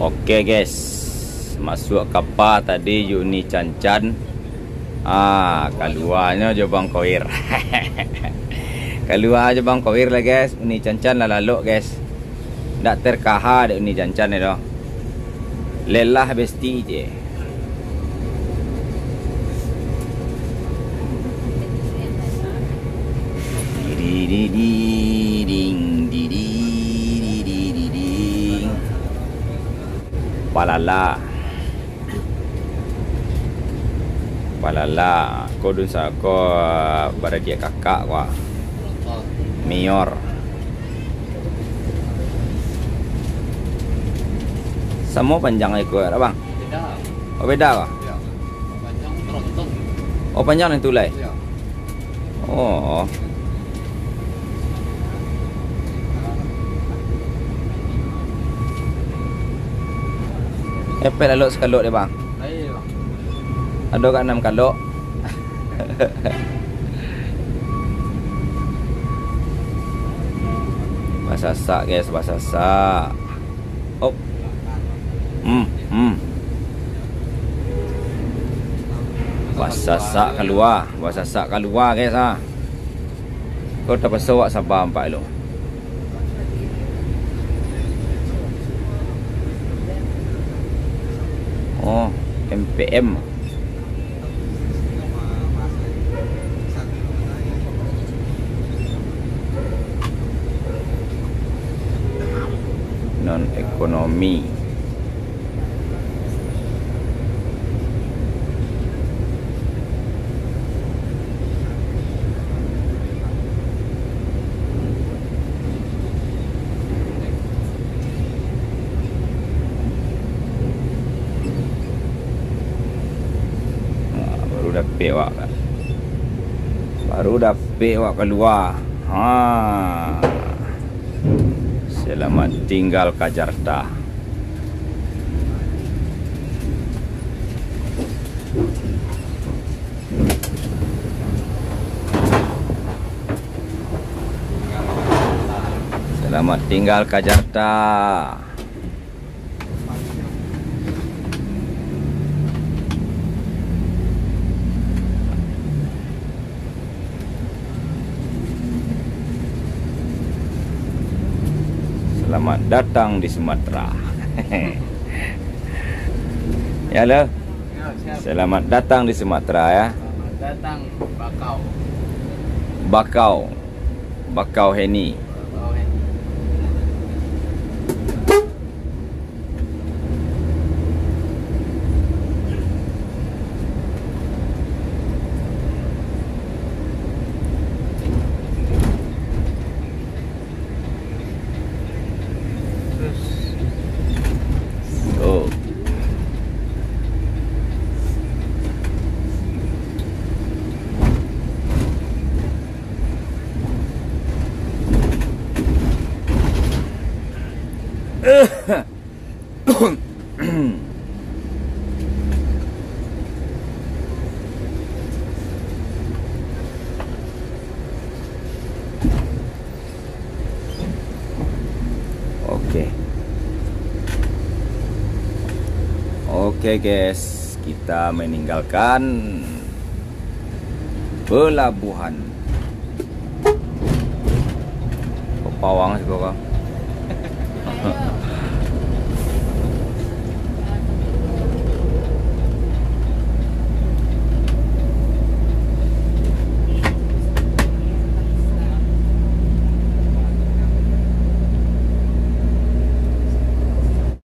Oke guys, masuk kapal tadi Uni Cancan. Keluarnya je Bang Koir. Keluar je Bang Koir lah guys. Uni Cancan lah lalu guys. Tak terkaha dek Uni Cancan ni dah. Lelah besti je. Palala ko dun sa ko baradia kakak ko mayor samo panjang ko ada bang Beda. oh beda ko Ya. Panjang tronton. oh panjang yang tulai Ya. oh Epel lalu sekalok dia bang. Baik, Bang. Ada kat 6 kalok. Basasak guys, basasak. Op. Basasak keluar guys ah. Kau tak pasal awak sabar empat lo. Oh, MPM. Non ekonomi. Baru dapet awak keluar. Selamat tinggal Jakarta. Selamat tinggal Jakarta. Selamat datang di Sumatera. Ya lo. Ya, siap. Selamat datang di Sumatera ya. Selamat datang Bakau. Bakau Heni. Bakau ini. Oh. Oke guys, kita meninggalkan pelabuhan Pawang sih kok.